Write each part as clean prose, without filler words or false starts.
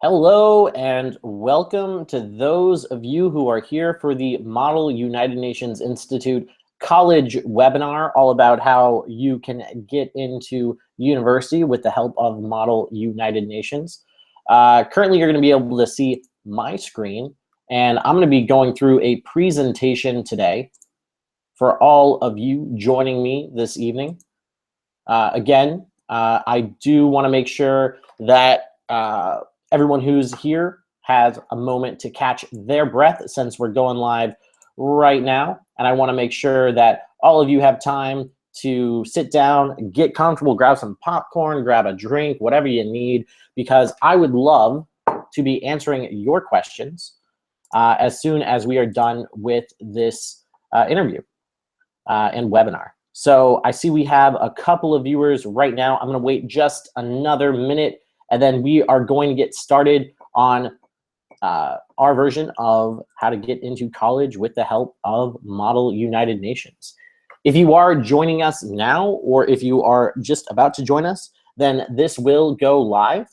Hello and welcome to those of you who are here for the Model United Nations Institute college webinar, all about how you can get into university with the help of Model United Nations. Currently, you're going to be able to see my screen, and I'm going to be going through a presentation today for all of you joining me this evening. Again, I do want to make sure that everyone who's here has a moment to catch their breath since we're going live right now. And I want to make sure that all of you have time to sit down, get comfortable, grab some popcorn, grab a drink, whatever you need, because I would love to be answering your questions as soon as we are done with this interview and webinar. So I see we have a couple of viewers right now. I'm going to wait just another minute, and then we are going to get started on our version of how to get into college with the help of Model United Nations. If you are joining us now, or if you are just about to join us, then this will go live.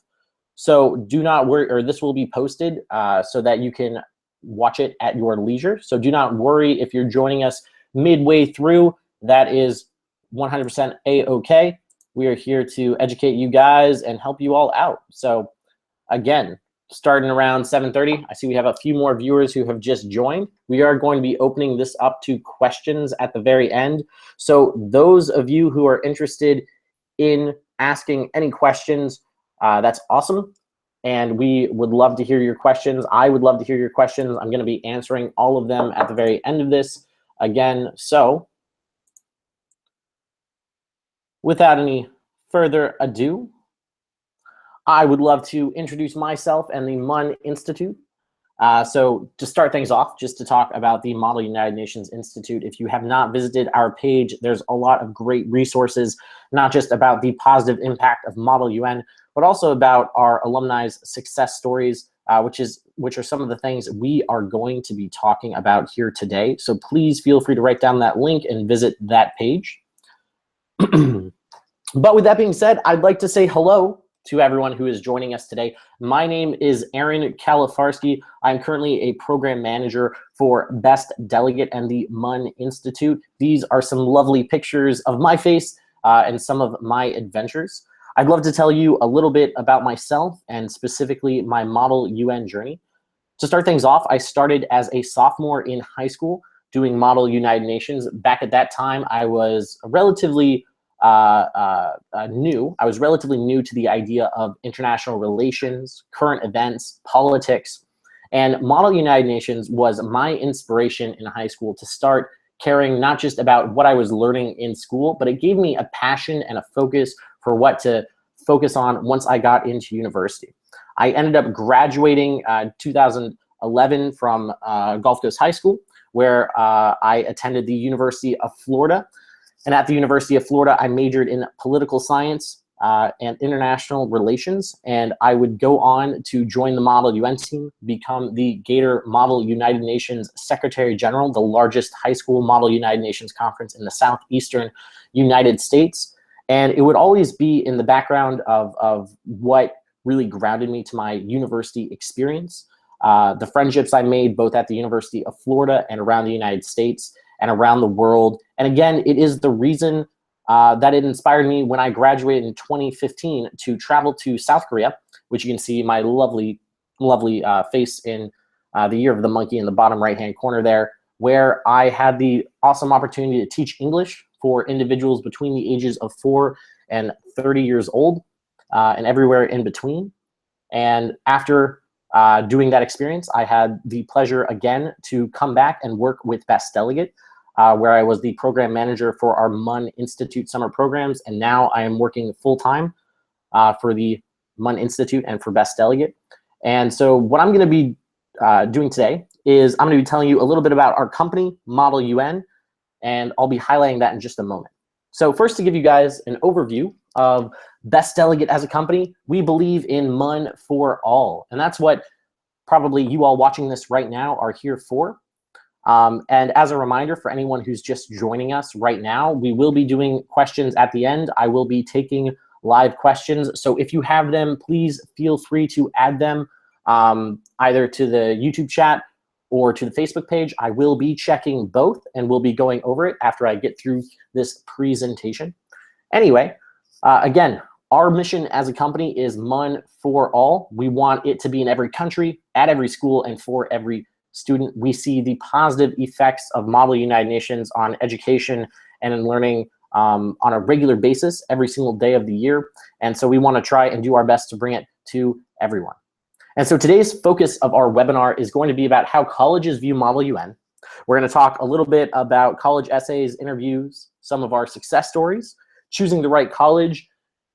So do not worry, or this will be posted so that you can watch it at your leisure. So do not worry if you're joining us midway through. That is 100% A-okay. We are here to educate you guys and help you all out. So again, starting around 7:30, I see we have a few more viewers who have just joined. We are going to be opening this up to questions at the very end. So those of you who are interested in asking any questions, that's awesome. And we would love to hear your questions. I would love to hear your questions. I'm going to be answering all of them at the very end of this again. So without any further ado, I would love to introduce myself and the MUN Institute. So to start things off, just to talk about the Model United Nations Institute, if you have not visited our page, there's a lot of great resources, not just about the positive impact of Model UN, but also about our alumni's success stories, which are some of the things we are going to be talking about here today. So please feel free to write down that link and visit that page. But with that being said, I'd like to say hello to everyone who is joining us today. My name is Aaron Kalifarsky. I'm currently a program manager for Best Delegate and the MUN Institute. These are some lovely pictures of my face and some of my adventures. I'd love to tell you a little bit about myself and specifically my Model UN journey. To start things off, I started as a sophomore in high school doing Model United Nations. Back at that time, I was relatively new. I was relatively new to the idea of international relations, current events, politics, and Model United Nations was my inspiration in high school to start caring not just about what I was learning in school, but it gave me a passion and a focus for what to focus on once I got into university. I ended up graduating 2011 from Gulf Coast High School, where I attended the University of Florida. And at the University of Florida, I majored in political science and international relations. And I would go on to join the Model UN team, become the Gator Model United Nations Secretary General, the largest high school Model United Nations conference in the southeastern United States. And it would always be in the background of what really grounded me to my university experience. The friendships I made both at the University of Florida and around the United States and around the world. And again, it is the reason that it inspired me when I graduated in 2015 to travel to South Korea, which you can see my lovely, lovely face in the year of the monkey in the bottom right-hand corner there, where I had the awesome opportunity to teach English for individuals between the ages of 4 and 30 years old and everywhere in between. And after doing that experience, I had the pleasure again to come back and work with Best Delegate, where I was the program manager for our MUN Institute summer programs. And now I am working full-time for the MUN Institute and for Best Delegate. And so what I'm going to be doing today is I'm going to be telling you a little bit about our company, Model UN, and I'll be highlighting that in just a moment. So first, to give you guys an overview of Best Delegate as a company, we believe in MUN for all. And that's what probably you all watching this right now are here for. And as a reminder for anyone who's just joining us right now, we will be doing questions at the end. I will be taking live questions. So if you have them, please feel free to add them either to the YouTube chat or to the Facebook page. I will be checking both, and we'll be going over it after I get through this presentation. Anyway, again, our mission as a company is MUN for all. We want it to be in every country, at every school, and for every student. We see the positive effects of Model United Nations on education and in learning on a regular basis every single day of the year. And so we want to try and do our best to bring it to everyone. And so today's focus of our webinar is going to be about how colleges view Model UN. We're going to talk a little bit about college essays, interviews, some of our success stories, choosing the right college,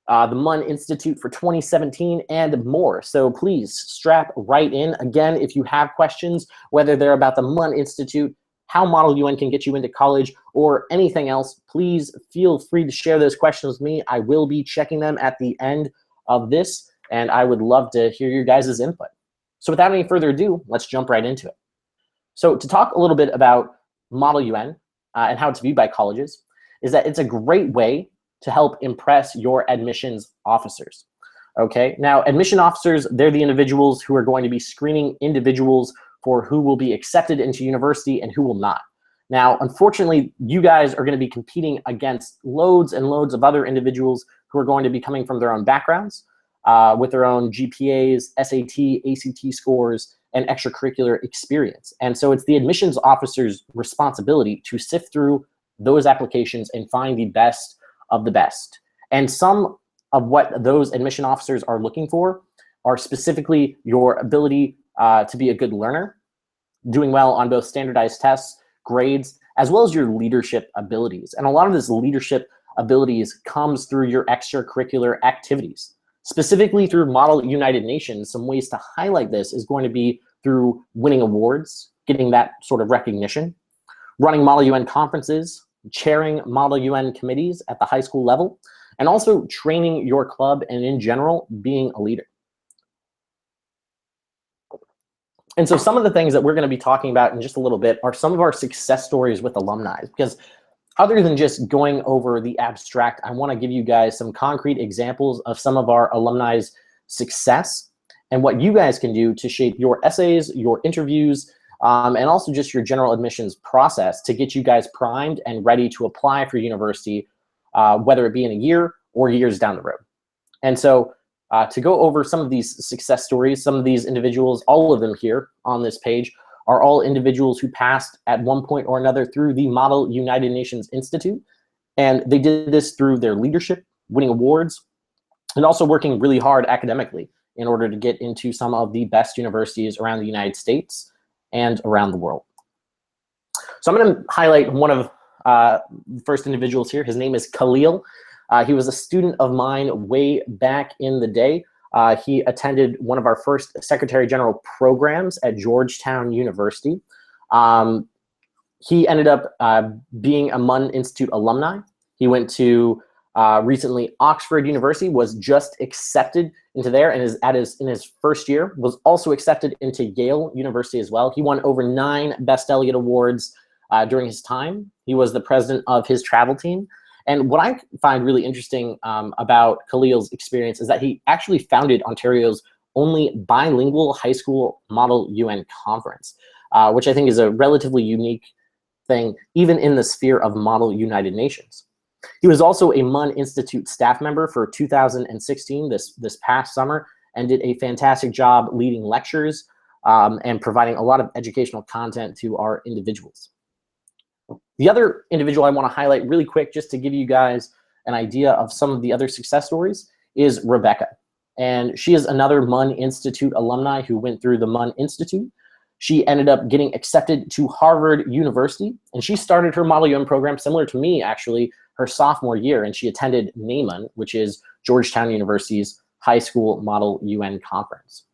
the MUN Institute for 2017, and more. So please strap right in. Again, if you have questions, whether they're about the MUN Institute, how Model UN can get you into college, or anything else, please feel free to share those questions with me. I will be checking them at the end of this, and I would love to hear your guys' input. So without any further ado, let's jump right into it. So to talk a little bit about Model UN and how it's viewed by colleges, is that it's a great way to help impress your admissions officers. Okay, now admission officers, they're the individuals who are going to be screening individuals for who will be accepted into university and who will not. Now, unfortunately, you guys are going to be competing against loads and loads of other individuals who are going to be coming from their own backgrounds, with their own GPAs, SAT, ACT scores, and extracurricular experience. And so it's the admissions officer's responsibility to sift through those applications and find the best of the best. And some of what those admission officers are looking for are specifically your ability to be a good learner, doing well on both standardized tests, grades, as well as your leadership abilities. And a lot of this leadership abilities comes through your extracurricular activities. Specifically through Model United Nations, some ways to highlight this is going to be through winning awards, getting that sort of recognition, running Model UN conferences, chairing Model UN committees at the high school level, and also training your club and in general, being a leader. And so some of the things that we're going to be talking about in just a little bit are some of our success stories with alumni, because other than just going over the abstract, I want to give you guys some concrete examples of some of our alumni's success and what you guys can do to shape your essays, your interviews, and also just your general admissions process to get you guys primed and ready to apply for university, whether it be in a year or years down the road. And so to go over some of these success stories, some of these individuals, all of them here on this page, are all individuals who passed at one point or another through the Model United Nations Institute. And they did this through their leadership, winning awards, and also working really hard academically in order to get into some of the best universities around the United States and around the world. So I'm going to highlight one of the first individuals here. His name is Khalil. He was a student of mine way back in the day. He attended one of our first Secretary General programs at Georgetown University. He ended up being a MUN Institute alumni. He went to recently Oxford University, was just accepted into there, and in his first year was also accepted into Yale University as well. He won over 9 Best Delegate Awards during his time. He was the president of his travel team. And what I find really interesting about Khalil's experience is that he actually founded Ontario's only bilingual high school Model UN conference, which I think is a relatively unique thing, even in the sphere of Model United Nations. He was also a MUN Institute staff member for 2016, this past summer, and did a fantastic job leading lectures and providing a lot of educational content to our individuals. The other individual I want to highlight really quick, just to give you guys an idea of some of the other success stories, is Rebecca. And she is another MUN Institute alumni who went through the MUN Institute. She ended up getting accepted to Harvard University, and she started her Model UN program similar to me, actually, her sophomore year, and she attended NAMUN, which is Georgetown University's high school Model UN conference.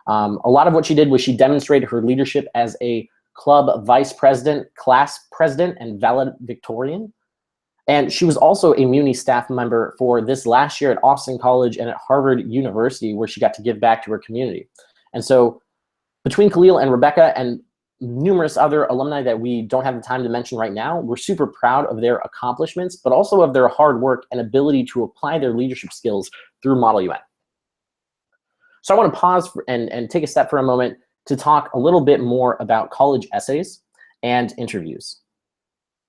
A lot of what she did was she demonstrated her leadership as a club vice president, class president, and valedictorian. And she was also a MUNI staff member for this last year at Austin College and at Harvard University, where she got to give back to her community. And so between Khalil and Rebecca and numerous other alumni that we don't have the time to mention right now, we're super proud of their accomplishments, but also of their hard work and ability to apply their leadership skills through Model UN. So I want to pause and take a step for a moment to talk a little bit more about college essays and interviews.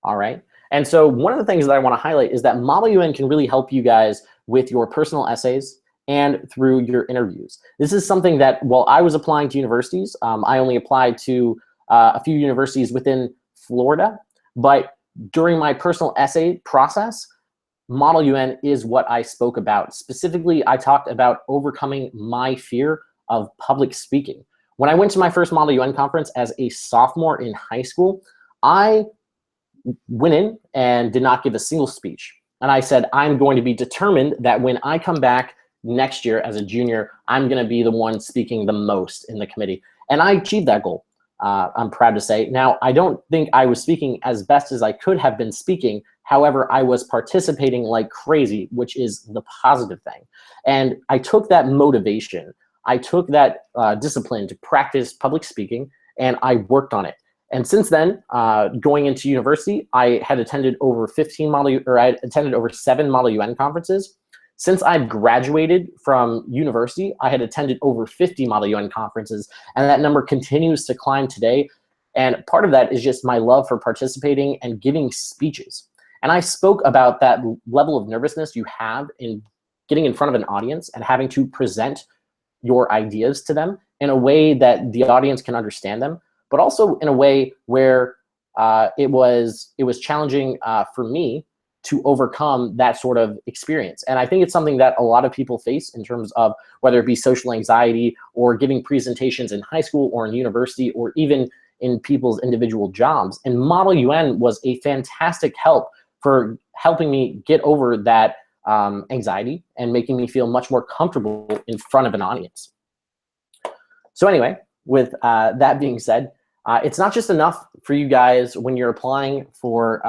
All right. And so one of the things that I want to highlight is that Model UN can really help you guys with your personal essays and through your interviews. This is something that while I was applying to universities, I only applied to a few universities within Florida, but during my personal essay process, Model UN is what I spoke about. Specifically, I talked about overcoming my fear of public speaking. When I went to my first Model UN conference as a sophomore in high school, I went in and did not give a single speech. And I said, I'm going to be determined that when I come back next year as a junior, I'm going to be the one speaking the most in the committee. And I achieved that goal, I'm proud to say. Now, I don't think I was speaking as best as I could have been speaking. However, I was participating like crazy, which is the positive thing. And I took that motivation, I took that discipline to practice public speaking, and I worked on it. And since then, going into university, I had attended over 7 Model UN conferences. Since I've graduated from university, I had attended over 50 Model UN conferences, and that number continues to climb today. And part of that is just my love for participating and giving speeches. And I spoke about that level of nervousness you have in getting in front of an audience and having to present your ideas to them in a way that the audience can understand them, but also in a way where it was challenging for me to overcome that sort of experience. And I think it's something that a lot of people face in terms of whether it be social anxiety or giving presentations in high school or in university or even in people's individual jobs. And Model UN was a fantastic help for helping me get over that anxiety and making me feel much more comfortable in front of an audience. So anyway, with that being said, it's not just enough for you guys when you're applying for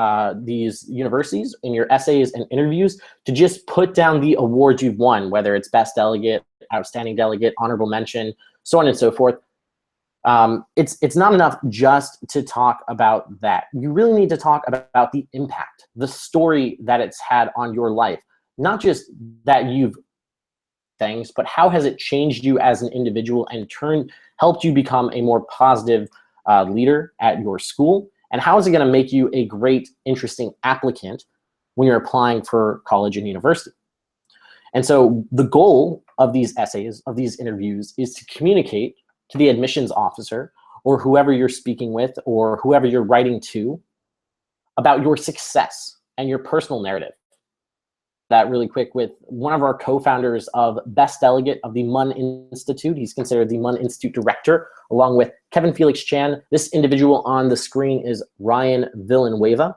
these universities in your essays and interviews to just put down the awards you've won, whether it's Best Delegate, Outstanding Delegate, Honorable Mention, so on and so forth. It's not enough just to talk about that. You really need to talk about the impact, the story that it's had on your life, not just that you've things, but how has it changed you as an individual and helped you become a more positive leader at your school? And how is it going to make you a great, interesting applicant when you're applying for college and university? And so the goal of these essays, of these interviews, is to communicate to the admissions officer or whoever you're speaking with or whoever you're writing to about your success and your personal narrative. That really quick with one of our co-founders of Best Delegate of the MUN Institute. He's considered the MUN Institute director, along with Kevin Felix Chan. This individual on the screen is Ryan Villanueva.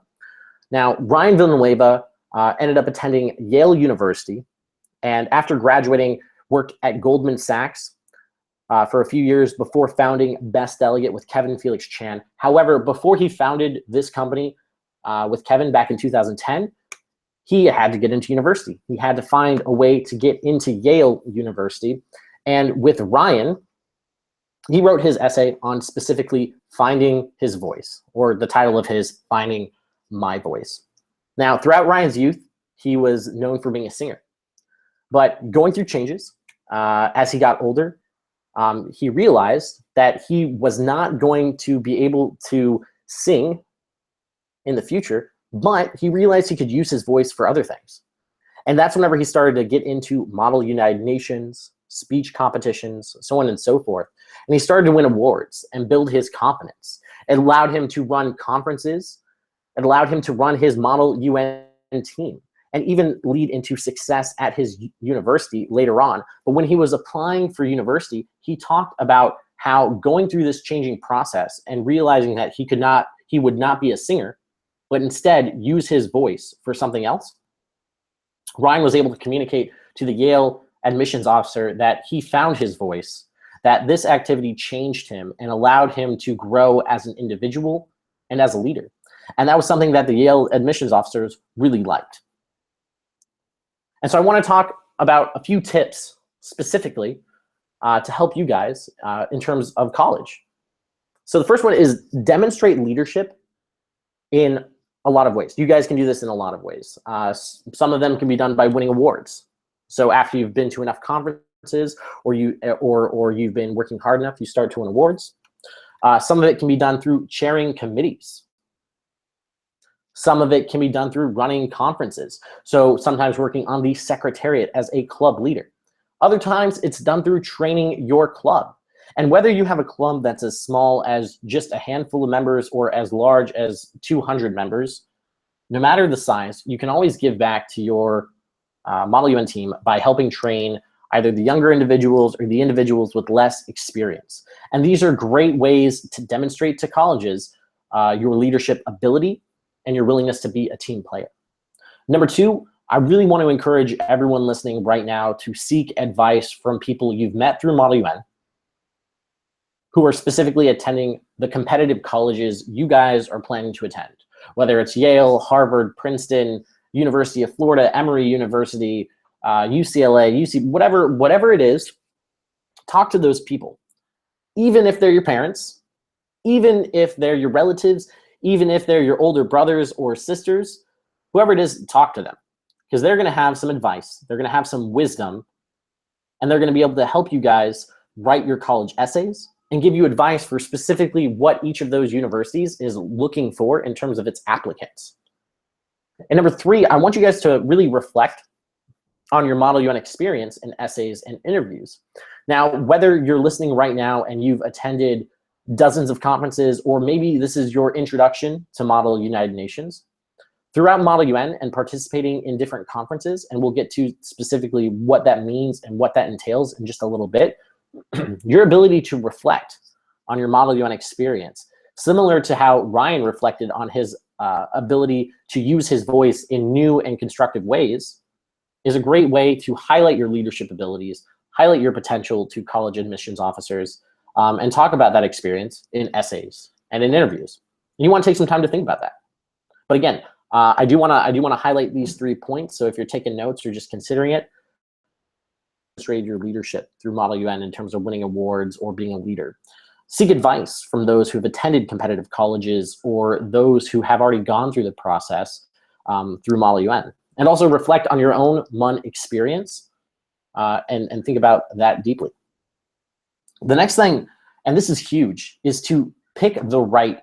Now, Ryan Villanueva ended up attending Yale University, and after graduating, worked at Goldman Sachs for a few years before founding Best Delegate with Kevin Felix Chan. However, before he founded this company with Kevin back in 2010, he had to get into university. He had to find a way to get into Yale University. And with Ryan, he wrote his essay on specifically finding his voice, or the title of his, Finding My Voice. Now, throughout Ryan's youth, he was known for being a singer. But going through changes, as he got older, he realized that he was not going to be able to sing in the future, but he realized he could use his voice for other things. And that's whenever he started to get into Model United Nations, speech competitions, so on and so forth. And he started to win awards and build his confidence. It allowed him to run conferences. It allowed him to run his Model UN team and even lead into success at his university later on. But when he was applying for university, he talked about how going through this changing process and realizing that he would not be a singer, but instead use his voice for something else. Ryan was able to communicate to the Yale admissions officer that he found his voice, that this activity changed him and allowed him to grow as an individual and as a leader. And that was something that the Yale admissions officers really liked. And so I want to talk about a few tips specifically to help you guys in terms of college. So the first one is demonstrate leadership in a lot of ways. You guys can do this in a lot of ways. Some of them can be done by winning awards. So after you've been to enough conferences or you've been working hard enough, you start to win awards. Some of it can be done through chairing committees. Some of it can be done through running conferences. So sometimes working on the secretariat as a club leader. Other times it's done through training your club. And whether you have a club that's as small as just a handful of members or as large as 200 members, no matter the size, you can always give back to your Model UN team by helping train either the younger individuals or the individuals with less experience. And these are great ways to demonstrate to colleges your leadership ability and your willingness to be a team player. Number two, I really want to encourage everyone listening right now to seek advice from people you've met through Model UN who are specifically attending the competitive colleges you guys are planning to attend, whether it's Yale, Harvard, Princeton, University of Florida, Emory University, UCLA, UC, whatever it is. Talk to those people, even if they're your parents, even if they're your relatives, even if they're your older brothers or sisters, whoever it is, talk to them, because they're going to have some advice, they're going to have some wisdom, and they're going to be able to help you guys write your college essays and give you advice for specifically what each of those universities is looking for in terms of its applicants. And number three, I want you guys to really reflect on your Model UN experience in essays and interviews. Now, whether you're listening right now and you've attended dozens of conferences, or maybe this is your introduction to Model United Nations, throughout Model UN and participating in different conferences, and we'll get to specifically what that means and what that entails in just a little bit, your ability to reflect on your Model UN experience, similar to how Ryan reflected on his ability to use his voice in new and constructive ways, is a great way to highlight your leadership abilities, highlight your potential to college admissions officers, and talk about that experience in essays and in interviews. And you want to take some time to think about that. But again, I do want to highlight these 3 points. So if you're taking notes or just considering it, demonstrate your leadership through Model UN in terms of winning awards or being a leader. Seek advice from those who have attended competitive colleges or those who have already gone through the process through Model UN. And also reflect on your own MUN experience and think about that deeply. The next thing, and this is huge, is to pick the right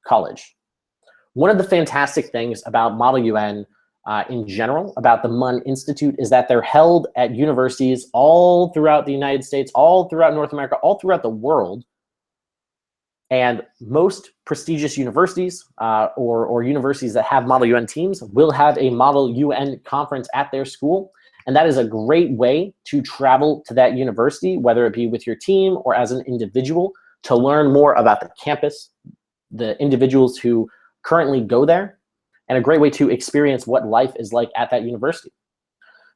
college. One of the fantastic things about Model UN in general, about the MUN Institute, is that they're held at universities all throughout the United States, all throughout North America, all throughout the world. And most prestigious universities or universities that have Model UN teams will have a Model UN conference at their school. And that is a great way to travel to that university, whether it be with your team or as an individual, to learn more about the campus, the individuals who currently go there, and a great way to experience what life is like at that university.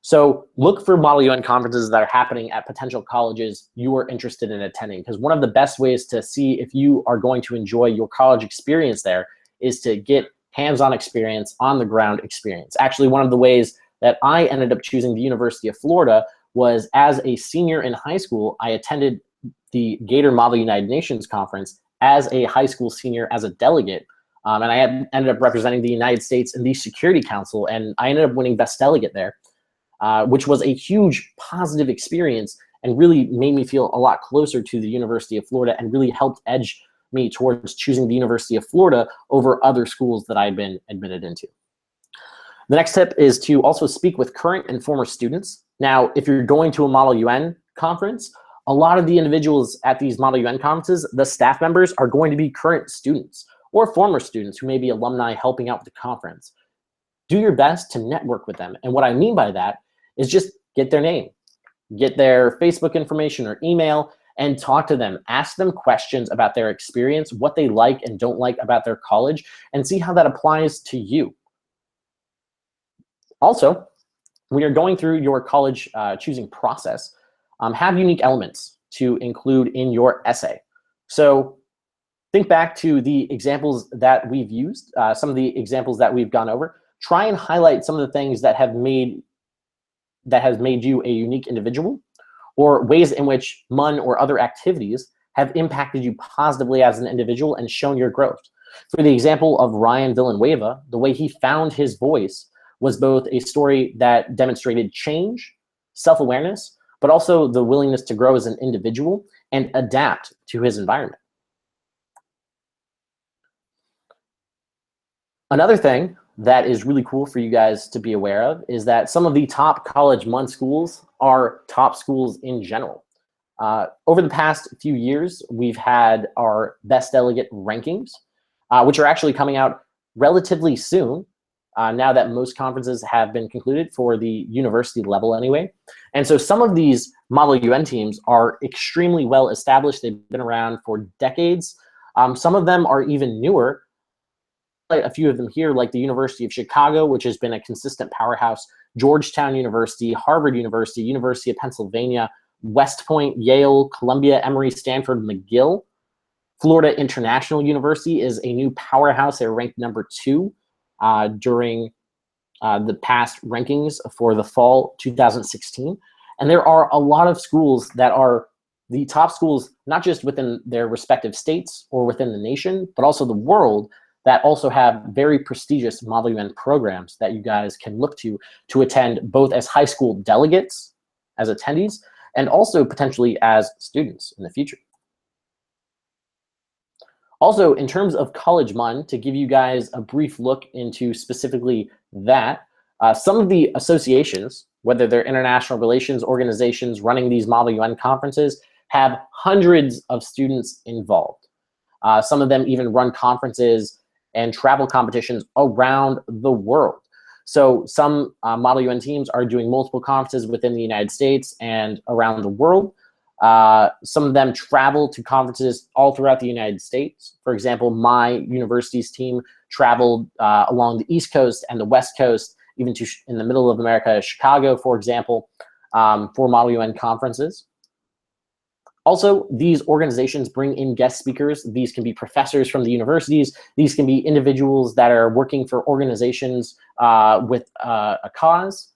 So look for Model UN conferences that are happening at potential colleges you are interested in attending, because one of the best ways to see if you are going to enjoy your college experience there is to get hands-on experience, on-the-ground experience. Actually, one of the ways that I ended up choosing the University of Florida was as a senior in high school, I attended the Gator Model United Nations Conference as a high school senior as a delegate. And I ended up representing the United States in the Security Council, and I ended up winning Best Delegate there, which was a huge positive experience and really made me feel a lot closer to the University of Florida and really helped edge me towards choosing the University of Florida over other schools that I'd been admitted into. The next tip is to also speak with current and former students. Now, if you're going to a Model UN conference, a lot of the individuals at these Model UN conferences, the staff members, are going to be current students or former students who may be alumni helping out with the conference. Do your best to network with them. And what I mean by that is just get their name, get their Facebook information or email, and talk to them. Ask them questions about their experience, what they like and don't like about their college, and see how that applies to you. Also, when you're going through your college choosing process, have unique elements to include in your essay. So think back to the examples that we've used, some of the examples that we've gone over. Try and highlight some of the things that has made you a unique individual, or ways in which MUN or other activities have impacted you positively as an individual and shown your growth. For the example of Ryan Villanueva, the way he found his voice was both a story that demonstrated change, self-awareness, but also the willingness to grow as an individual and adapt to his environment. Another thing that is really cool for you guys to be aware of is that some of the top college MUN schools are top schools in general. Over the past few years, we've had our best delegate rankings, which are actually coming out relatively soon, now that most conferences have been concluded for the university level anyway. And so some of these Model UN teams are extremely well established. They've been around for decades. Some of them are even newer. A few of them here, like the University of Chicago, which has been a consistent powerhouse, Georgetown University, Harvard University, University of Pennsylvania, West Point, Yale, Columbia, Emory, Stanford, McGill. Florida International University is a new powerhouse. They're ranked #2 during the past rankings for the fall 2016. And there are a lot of schools that are the top schools, not just within their respective states or within the nation, but also the world, that also have very prestigious Model UN programs that you guys can look to attend both as high school delegates, as attendees, and also potentially as students in the future. Also, in terms of College MUN, to give you guys a brief look into specifically that, some of the associations, whether they're international relations organizations running these Model UN conferences, have hundreds of students involved. Some of them even run conferences and travel competitions around the world. So some Model UN teams are doing multiple conferences within the United States and around the world. Some of them travel to conferences all throughout the United States. For example, my university's team traveled along the East Coast and the West Coast, even to in the middle of America, Chicago, for example, for Model UN conferences. Also, these organizations bring in guest speakers. These can be professors from the universities. These can be individuals that are working for organizations with a cause.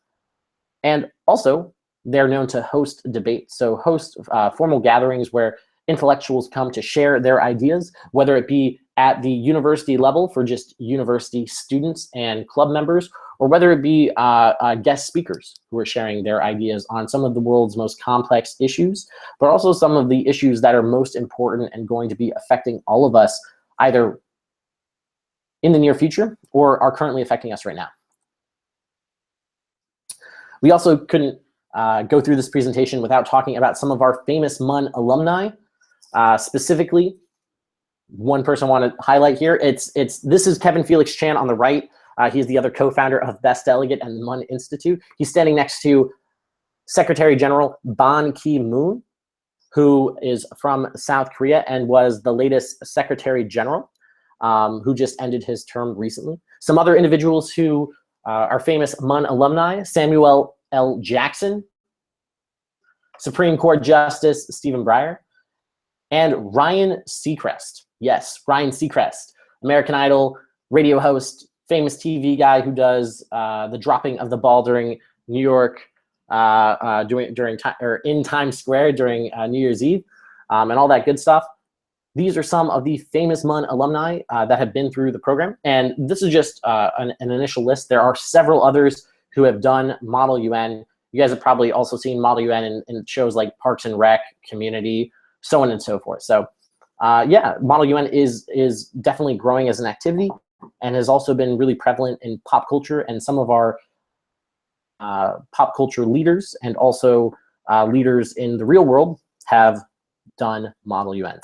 And also, they're known to host debates. So host formal gatherings where intellectuals come to share their ideas, whether it be at the university level for just university students and club members, or whether it be guest speakers who are sharing their ideas on some of the world's most complex issues, but also some of the issues that are most important and going to be affecting all of us either in the near future or are currently affecting us right now. We also couldn't go through this presentation without talking about some of our famous MUN alumni. Specifically, one person I want to highlight here, this is Kevin Felix Chan on the right. He's the other co-founder of Best Delegate and the MUN Institute. He's standing next to Secretary General Ban Ki-moon, who is from South Korea and was the latest Secretary General, who just ended his term recently. Some other individuals who are famous MUN alumni: Samuel L. Jackson, Supreme Court Justice Stephen Breyer, and Ryan Seacrest. Yes, Ryan Seacrest, American Idol radio host, famous TV guy who does the dropping of the ball during New York, in Times Square during New Year's Eve, and all that good stuff. These are some of the famous MUN alumni that have been through the program, and this is just an initial list. There are several others who have done Model UN. You guys have probably also seen Model UN in shows like Parks and Rec, Community, so on and so forth. So yeah, Model UN is definitely growing as an activity and has also been really prevalent in pop culture, and some of our pop culture leaders and also leaders in the real world have done Model UN.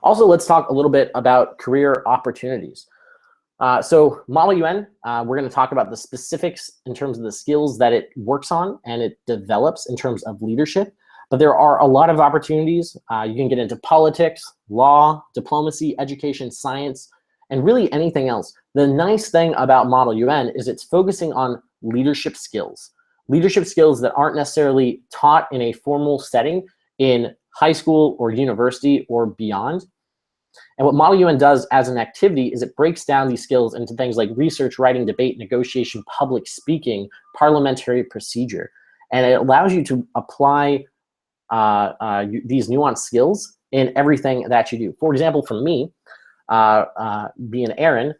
Also, let's talk a little bit about career opportunities. So Model UN, we're going to talk about the specifics in terms of the skills that it works on and it develops in terms of leadership. But there are a lot of opportunities. You can get into politics, law, diplomacy, education, science, and really anything else. The nice thing about Model UN is it's focusing on leadership skills that aren't necessarily taught in a formal setting in high school or university or beyond. And what Model UN does as an activity is it breaks down these skills into things like research, writing, debate, negotiation, public speaking, parliamentary procedure. And it allows you to apply these nuanced skills in everything that you do. For example, for me, being Aaron,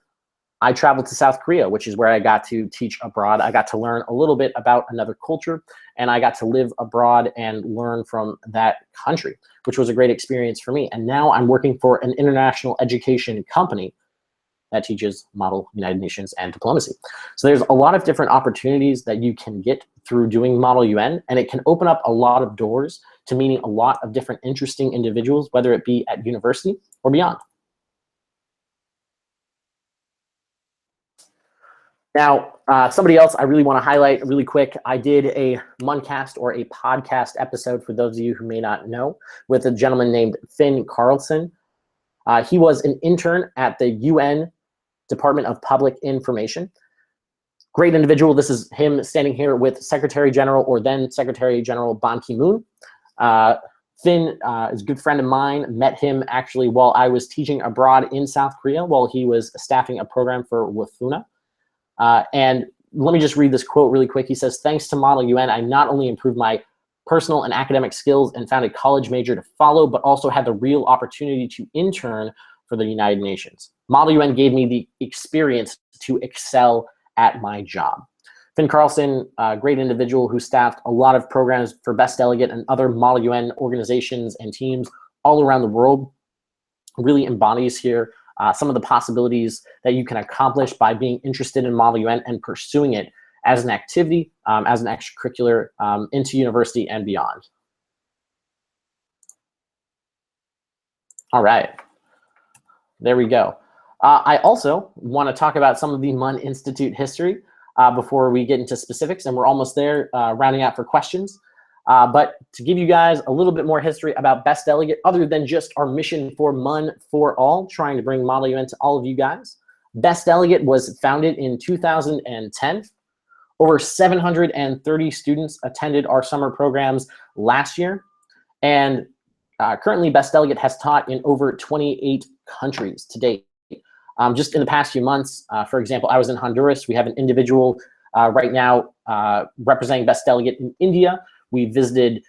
I traveled to South Korea, which is where I got to teach abroad. I got to learn a little bit about another culture, and I got to live abroad and learn from that country, which was a great experience for me. And now I'm working for an international education company that teaches Model United Nations and diplomacy. So there's a lot of different opportunities that you can get through doing Model UN, and it can open up a lot of doors to meeting a lot of different interesting individuals, whether it be at university or beyond. Now, somebody else I really want to highlight really quick, I did a MUNcast or a podcast episode, for those of you who may not know, with a gentleman named Finn Carlson. He was an intern at the UN Department of Public Information. Great individual. This is him standing here with Secretary General, or then Secretary General, Ban Ki-moon. Finn is a good friend of mine. Met him actually while I was teaching abroad in South Korea while he was staffing a program for WFUNA. And let me just read this quote really quick. He says, "Thanks to Model UN, I not only improved my personal and academic skills and found a college major to follow, but also had the real opportunity to intern for the United Nations. Model UN gave me the experience to excel at my job." Finn Carlson, a great individual who staffed a lot of programs for Best Delegate and other Model UN organizations and teams all around the world, really embodies here some of the possibilities that you can accomplish by being interested in Model UN and pursuing it as an activity, as an extracurricular into university and beyond. All right, there we go. I also want to talk about some of the MUN Institute history before we get into specifics, and we're almost there, rounding out for questions. But to give you guys a little bit more history about Best Delegate, other than just our mission for MUN for all, trying to bring Model UN to all of you guys, Best Delegate was founded in 2010. Over 730 students attended our summer programs last year, and currently Best Delegate has taught in over 28 countries to date. Just in the past few months, for example, I was in Honduras. We have an individual right now representing Best Delegate in India. We visited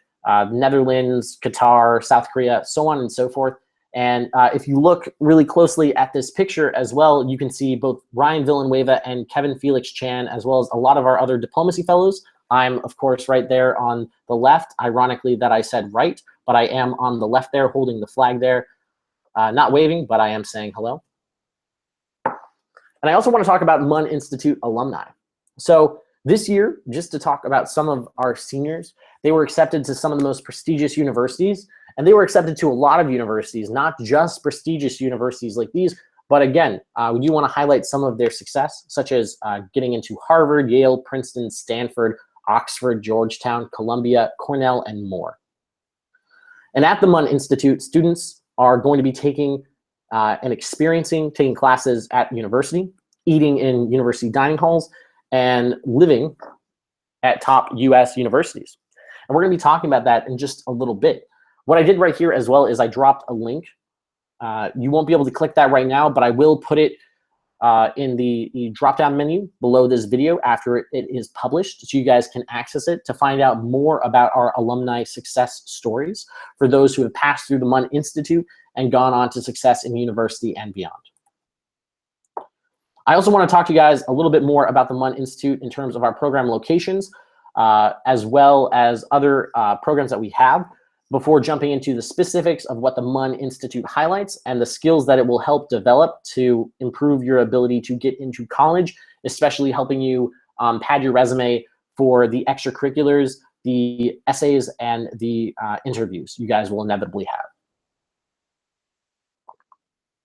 Netherlands, Qatar, South Korea, so on and so forth. And if you look really closely at this picture as well, you can see both Ryan Villanueva and Kevin Felix Chan, as well as a lot of our other diplomacy fellows. I'm, of course, right there on the left. Ironically that I said right, but I am on the left there holding the flag there. Not waving, but I am saying hello. And I also want to talk about MUN Institute alumni. So this year, just to talk about some of our seniors, they were accepted to some of the most prestigious universities, and they were accepted to a lot of universities, not just prestigious universities like these, but again, we do want to highlight some of their success, such as getting into Harvard, Yale, Princeton, Stanford, Oxford, Georgetown, Columbia, Cornell, and more. And at the MUN Institute, students are going to be taking and taking classes at university, eating in university dining halls, and living at top US universities. And we're going to be talking about that in just a little bit. What I did right here as well is I dropped a link. You won't be able to click that right now, but I will put it in the drop-down menu below this video after it is published, so you guys can access it to find out more about our alumni success stories for those who have passed through the MUN Institute and gone on to success in university and beyond. I also want to talk to you guys a little bit more about the MUN Institute in terms of our program locations, as well as other programs that we have, before jumping into the specifics of what the MUN Institute highlights and the skills that it will help develop to improve your ability to get into college, especially helping you pad your resume for the extracurriculars, the essays, and the interviews you guys will inevitably have.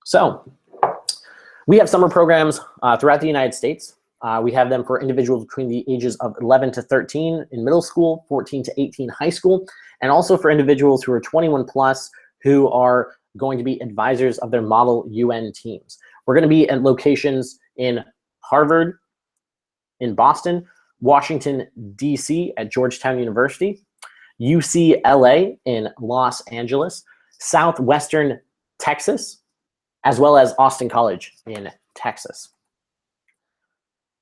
So we have summer programs throughout the United States. We have them for individuals between the ages of 11 to 13 in middle school, 14 to 18 high school, and also for individuals who are 21 plus who are going to be advisors of their Model UN teams. We're going to be at locations in Harvard, in Boston, Washington, D.C. at Georgetown University, UCLA in Los Angeles, Southwestern Texas, as well as Austin College in Texas.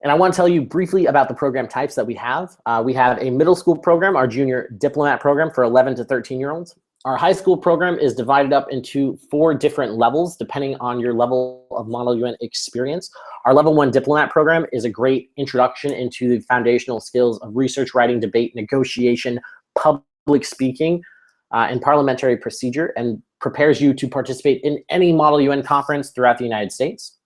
And I want to tell you briefly about the program types that we have. We have a middle school program, our junior diplomat program for 11 to 13-year-olds. Our high school program is divided up into 4 different levels depending on your level of Model UN experience. Our level 1 diplomat program is a great introduction into the foundational skills of research, writing, debate, negotiation, public speaking, and parliamentary procedure, and prepares you to participate in any Model UN conference throughout the United States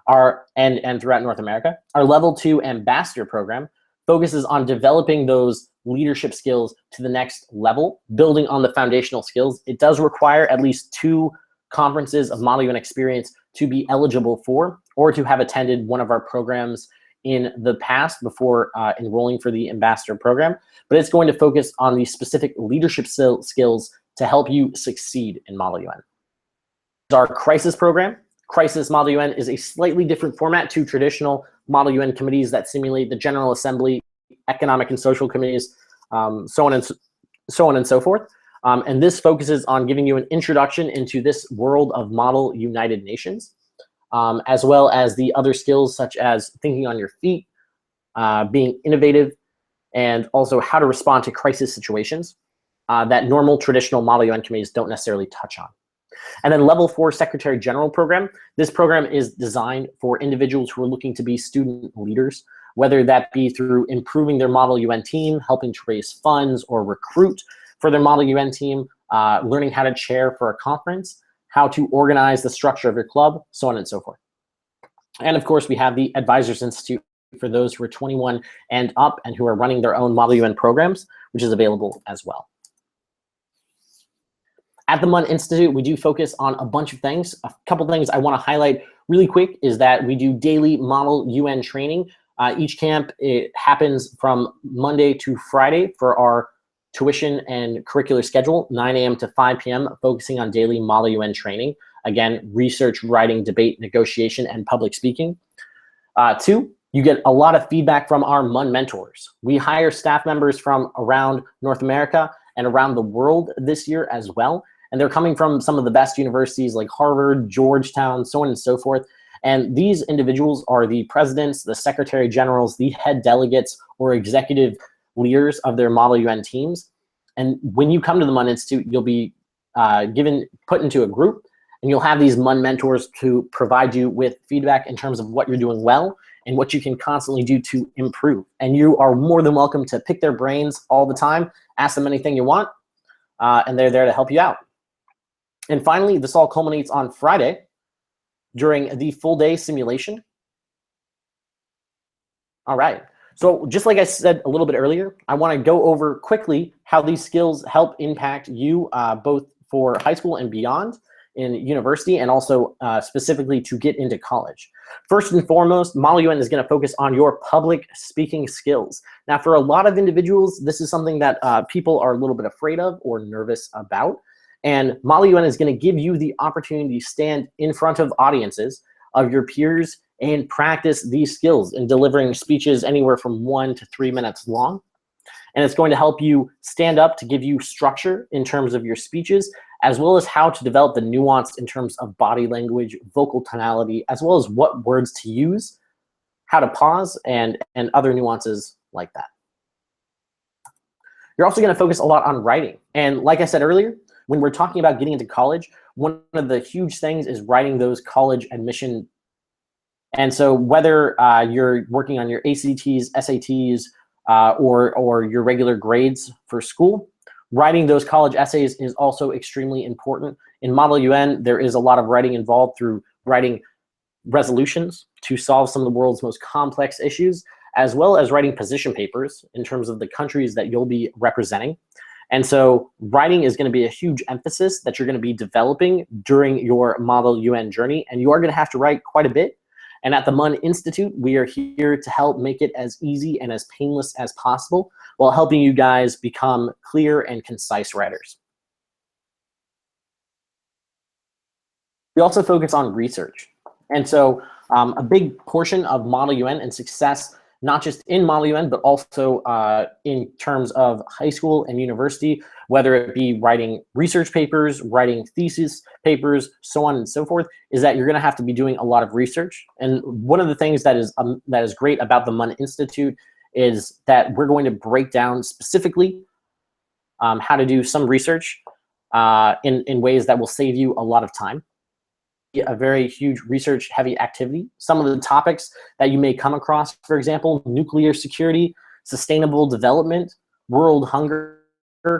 and throughout North America. Our level 2 ambassador program focuses on developing those leadership skills to the next level, building on the foundational skills. It does require at least 2 conferences of Model UN experience to be eligible for, or to have attended one of our programs in the past before enrolling for the ambassador program. But it's going to focus on the specific leadership skills to help you succeed in Model UN. Our crisis program. Crisis Model UN is a slightly different format to traditional Model UN committees that simulate the General Assembly, economic and social committees, so on and so forth. And this focuses on giving you an introduction into this world of Model United Nations, as well as the other skills such as thinking on your feet, being innovative, and also how to respond to crisis situations that normal traditional Model UN committees don't necessarily touch on. And then level 4 Secretary General program. This program is designed for individuals who are looking to be student leaders, whether that be through improving their Model UN team, helping to raise funds or recruit for their Model UN team, learning how to chair for a conference, how to organize the structure of your club, so on and so forth. And of course, we have the Advisors Institute for those who are 21 and up and who are running their own Model UN programs, which is available as well. At the MUN Institute, we do focus on a bunch of things. A couple things I want to highlight really quick is that we do daily Model UN training. Each camp, it happens from Monday to Friday for our tuition and curricular schedule, 9 a.m. to 5 p.m., focusing on daily Model UN training. Again, research, writing, debate, negotiation, and public speaking. 2, you get a lot of feedback from our MUN mentors. We hire staff members from around North America and around the world this year as well. And they're coming from some of the best universities like Harvard, Georgetown, so on and so forth. And these individuals are the presidents, the secretary generals, the head delegates, or executive leaders of their Model UN teams. And when you come to the MUN Institute, you'll be put into a group, and you'll have these MUN mentors to provide you with feedback in terms of what you're doing well and what you can constantly do to improve. And you are more than welcome to pick their brains all the time, ask them anything you want, and they're there to help you out. And finally, this all culminates on Friday during the full day simulation. All right, so just like I said a little bit earlier, I want to go over quickly how these skills help impact you both for high school and beyond in university, and also specifically to get into college. First and foremost, Model UN is going to focus on your public speaking skills. Now, for a lot of individuals, this is something that people are a little bit afraid of or nervous about. And Model UN is going to give you the opportunity to stand in front of audiences of your peers and practice these skills in delivering speeches anywhere from 1 to 3 minutes long. And it's going to help you stand up to give you structure in terms of your speeches, as well as how to develop the nuance in terms of body language, vocal tonality, as well as what words to use, how to pause, and other nuances like that. You're also going to focus a lot on writing. And like I said earlier, when we're talking about getting into college, one of the huge things is writing those college admission. And so whether you're working on your ACTs, SATs, or your regular grades for school, writing those college essays is also extremely important. In Model UN, there is a lot of writing involved through writing resolutions to solve some of the world's most complex issues, as well as writing position papers in terms of the countries that you'll be representing. And so writing is going to be a huge emphasis that you're going to be developing during your Model UN journey, and you are going to have to write quite a bit. And at the MUN Institute, we are here to help make it as easy and as painless as possible while helping you guys become clear and concise writers. We also focus on research. And so a big portion of Model UN and success, not just in Model UN, but also in terms of high school and university, whether it be writing research papers, writing thesis papers, so on and so forth, is that you're going to have to be doing a lot of research. And one of the things that is great about the MUN Institute is that we're going to break down specifically how to do some research in ways that will save you a lot of time. A very huge research heavy activity. Some of the topics that you may come across, for example, nuclear security, sustainable development, world hunger,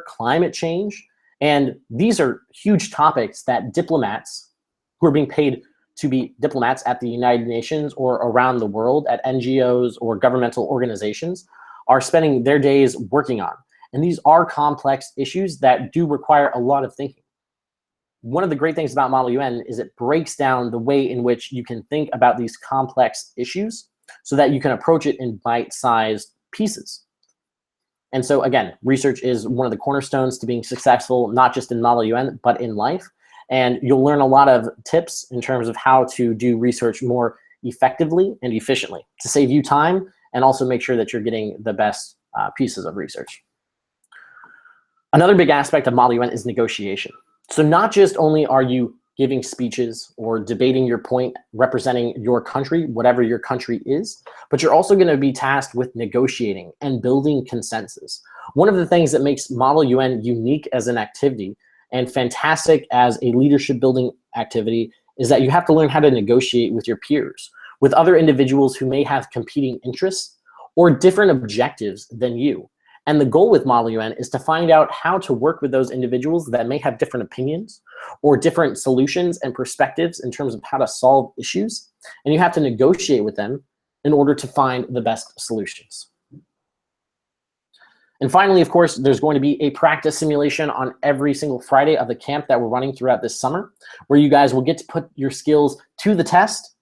climate change. And these are huge topics that diplomats who are being paid to be diplomats at the United Nations or around the world at NGOs or governmental organizations are spending their days working on. And these are complex issues that do require a lot of thinking. One of the great things about Model UN is it breaks down the way in which you can think about these complex issues so that you can approach it in bite-sized pieces. And so again, research is one of the cornerstones to being successful, not just in Model UN, but in life. And you'll learn a lot of tips in terms of how to do research more effectively and efficiently to save you time and also make sure that you're getting the best pieces of research. Another big aspect of Model UN is negotiation. So not just only are you giving speeches or debating your point, representing your country, whatever your country is, but you're also going to be tasked with negotiating and building consensus. One of the things that makes Model UN unique as an activity and fantastic as a leadership building activity is that you have to learn how to negotiate with your peers, with other individuals who may have competing interests or different objectives than you. And the goal with Model UN is to find out how to work with those individuals that may have different opinions or different solutions and perspectives in terms of how to solve issues. And you have to negotiate with them in order to find the best solutions. And finally, of course, there's going to be a practice simulation on every single Friday of the camp that we're running throughout this summer, where you guys will get to put your skills to the test.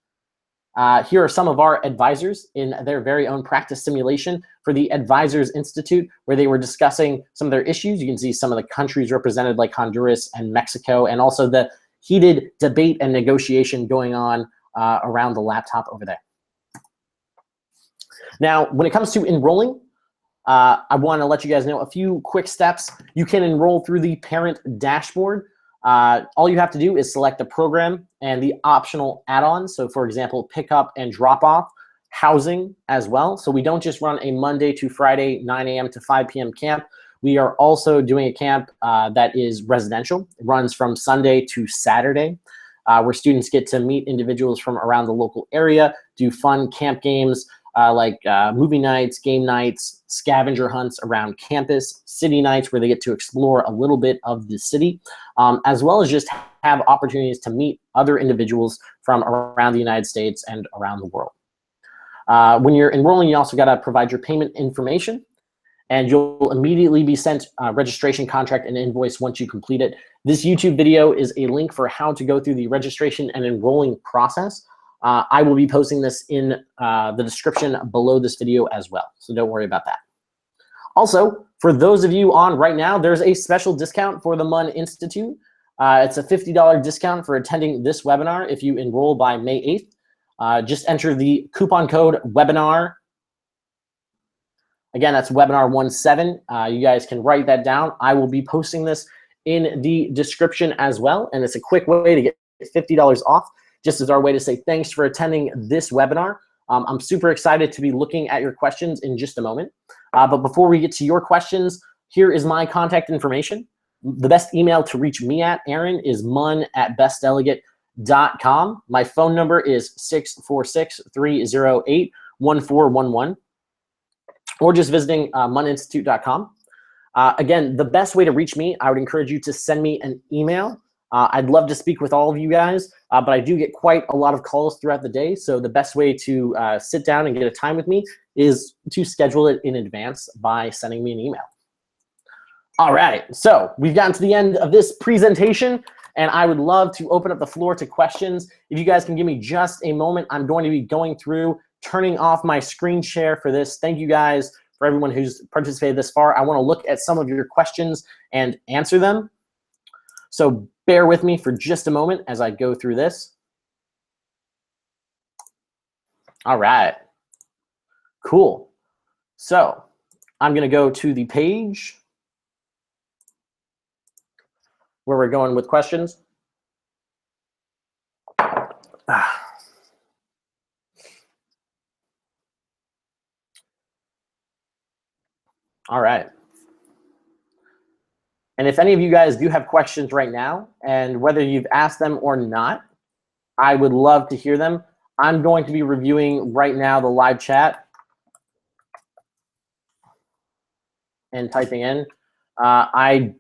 Here are some of our advisors in their very own practice simulation for the Advisors Institute, where they were discussing some of their issues. You can see some of the countries represented like Honduras and Mexico, and also the heated debate and negotiation going on around the laptop over there. Now, when it comes to enrolling, I want to let you guys know a few quick steps. You can enroll through the parent dashboard. All you have to do is select the program and the optional add-ons. So for example, pick up and drop off, housing as well. So we don't just run a Monday to Friday, 9 a.m. to 5 p.m. camp. We are also doing a camp that is residential. It runs from Sunday to Saturday, where students get to meet individuals from around the local area, do fun camp games, like movie nights, game nights, scavenger hunts around campus, city nights where they get to explore a little bit of the city, as well as just have opportunities to meet other individuals from around the United States and around the world. When you're enrolling, you also got to provide your payment information, and you'll immediately be sent a registration contract and invoice once you complete it. This YouTube video is a link for how to go through the registration and enrolling process. I will be posting this in the description below this video as well, so don't worry about that. Also, for those of you on right now, there's a special discount for the MUN Institute. It's a $50 discount for attending this webinar if you enroll by May 8th. Just enter the coupon code webinar. Again, that's webinar17. You guys can write that down. I will be posting this in the description as well, and it's a quick way to get $50 off. Just as our way to say thanks for attending this webinar. I'm super excited to be looking at your questions in just a moment. But before we get to your questions, here is my contact information. The best email to reach me at, Aaron, is mun@bestdelegate.com. My phone number is 646-308-1411, or just visiting muninstitute.com. Again, the best way to reach me, I would encourage you to send me an email. I'd love to speak with all of you guys, but I do get quite a lot of calls throughout the day. So the best way to sit down and get a time with me is to schedule it in advance by sending me an email. All right, so we've gotten to the end of this presentation, and I would love to open up the floor to questions. If you guys can give me just a moment, I'm going to be going through, turning off my screen share for this. Thank you guys for everyone who's participated this far. I want to look at some of your questions and answer them. So bear with me for just a moment as I go through this. All right, cool. So I'm gonna go to the page where we're going with questions. All right. And if any of you guys do have questions right now, and whether you've asked them or not, I would love to hear them. I'm going to be reviewing right now the live chat and typing in. I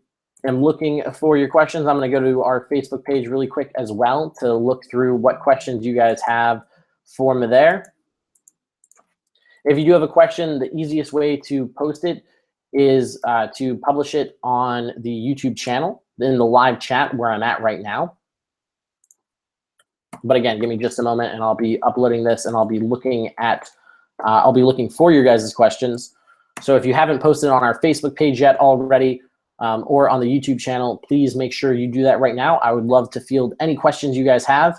am looking for your questions. I'm going to go to our Facebook page really quick as well to look through what questions you guys have for me there. If you do have a question, the easiest way to post it is to publish it on the YouTube channel in the live chat where I'm at right now. But again, give me just a moment and I'll be uploading this and I'll be looking for your guys' questions. So if you haven't posted on our Facebook page yet already or on the YouTube channel, please make sure you do that right now. I would love to field any questions you guys have.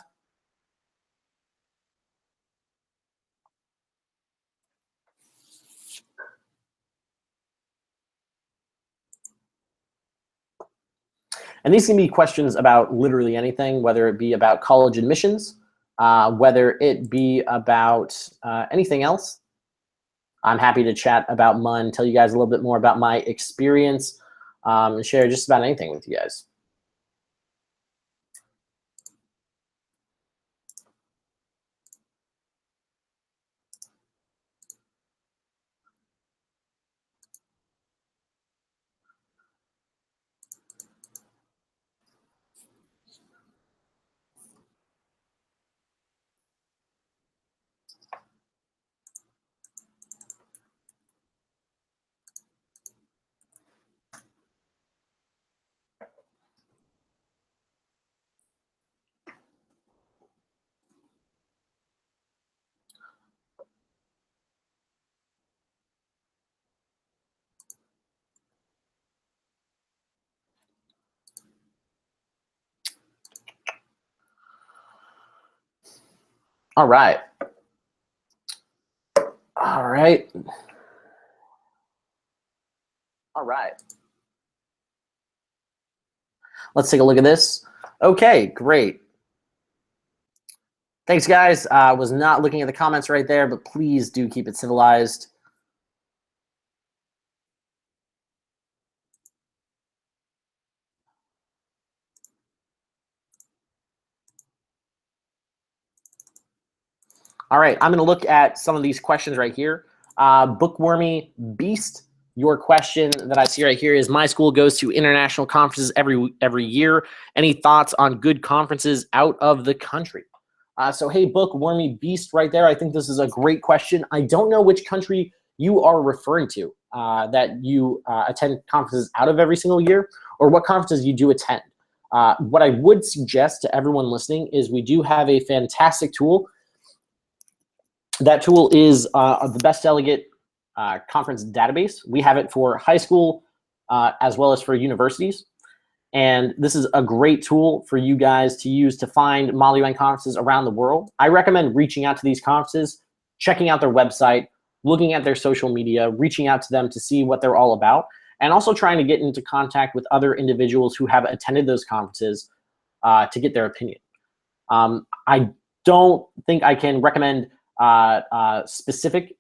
And these can be questions about literally anything, whether it be about college admissions, whether it be about anything else. I'm happy to chat about MUN, tell you guys a little bit more about my experience, and share just about anything with you guys. All right. All right. All right. Let's take a look at this. Okay, great. Thanks, guys. I was not looking at the comments right there, but please do keep it civilized. All right, I'm going to look at some of these questions right here. Bookwormy Beast, your question that I see right here is, my school goes to international conferences every year. Any thoughts on good conferences out of the country? So hey, Bookwormy Beast right there, I think this is a great question. I don't know which country you are referring to that you attend conferences out of every single year, or what conferences you do attend. What I would suggest to everyone listening is we do have a fantastic tool. That tool is the Best Delegate Conference Database. We have it for high school as well as for universities. And this is a great tool for you guys to use to find Model UN conferences around the world. I recommend reaching out to these conferences, checking out their website, looking at their social media, reaching out to them to see what they're all about, and also trying to get into contact with other individuals who have attended those conferences to get their opinion. I don't think I can recommend specific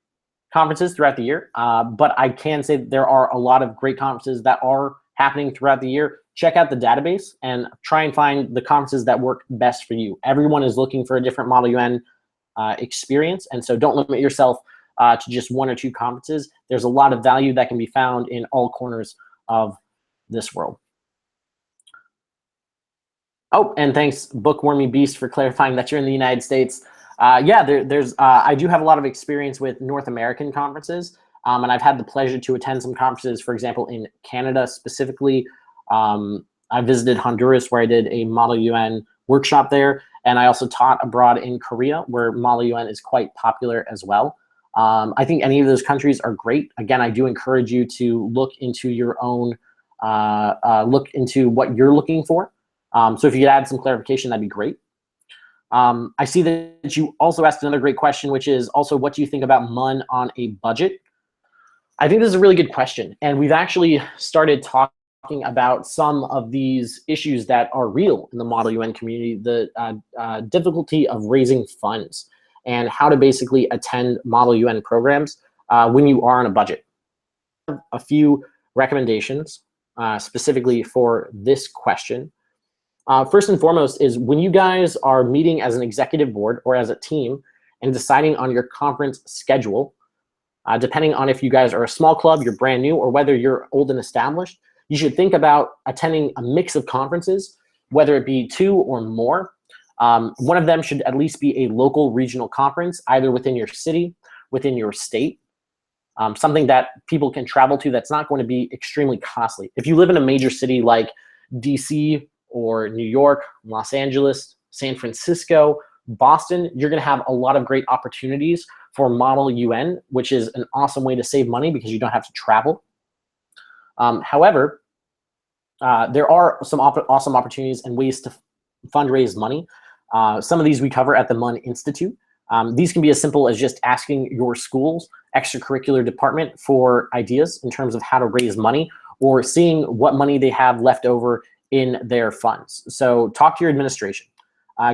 conferences throughout the year, but I can say that there are a lot of great conferences that are happening throughout the year. Check out the database and try and find the conferences that work best for you. Everyone is looking for a different Model UN experience, and so don't limit yourself to just one or two conferences. There's a lot of value that can be found in all corners of this world. Oh, and thanks, Bookwormy Beast, for clarifying that you're in the United States. Yeah, I do have a lot of experience with North American conferences, and I've had the pleasure to attend some conferences, for example, in Canada specifically. I visited Honduras, where I did a Model UN workshop there, and I also taught abroad in Korea, where Model UN is quite popular as well. I think any of those countries are great. Again, I do encourage you to look into your own, look into what you're looking for. So if you could add some clarification, that'd be great. I see that you also asked another great question, which is also, what do you think about MUN on a budget? I think this is a really good question. And we've actually started talking about some of these issues that are real in the Model UN community, the difficulty of raising funds and how to basically attend Model UN programs when you are on a budget. A few recommendations specifically for this question. First and foremost is when you guys are meeting as an executive board or as a team and deciding on your conference schedule, depending on if you guys are a small club, you're brand new, or whether you're old and established, you should think about attending a mix of conferences, whether it be 2 or more. One of them should at least be a local regional conference, either within your city, within your state, something that people can travel to that's not going to be extremely costly. If you live in a major city like DC or New York, Los Angeles, San Francisco, Boston, you're going to have a lot of great opportunities for Model UN, which is an awesome way to save money because you don't have to travel. However, there are some awesome opportunities and ways to fundraise money. Some of these we cover at the MUN Institute. These can be as simple as just asking your school's extracurricular department for ideas in terms of how to raise money, or seeing what money they have left over in their funds. So talk to your administration.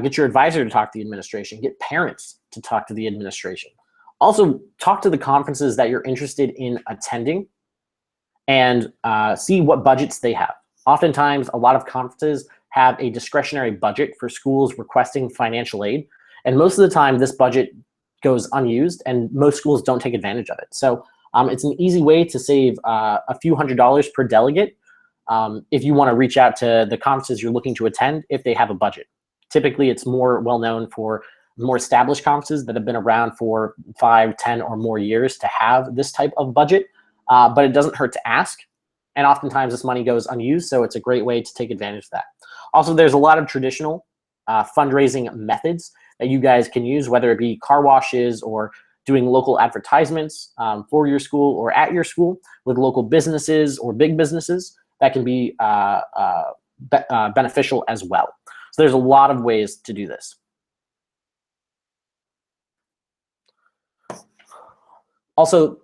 Get your advisor to talk to the administration. Get parents to talk to the administration. Also, talk to the conferences that you're interested in attending and see what budgets they have. Oftentimes, a lot of conferences have a discretionary budget for schools requesting financial aid. And most of the time, this budget goes unused, and most schools don't take advantage of it. So it's an easy way to save a few $100s per delegate if you want to reach out to the conferences you're looking to attend if they have a budget. Typically, it's more well-known for more established conferences that have been around for 5, 10, or more years to have this type of budget, but it doesn't hurt to ask. And oftentimes, this money goes unused, so it's a great way to take advantage of that. Also, there's a lot of traditional fundraising methods that you guys can use, whether it be car washes or doing local advertisements for your school or at your school with local businesses or big businesses that can be beneficial as well. So there's a lot of ways to do this. Also,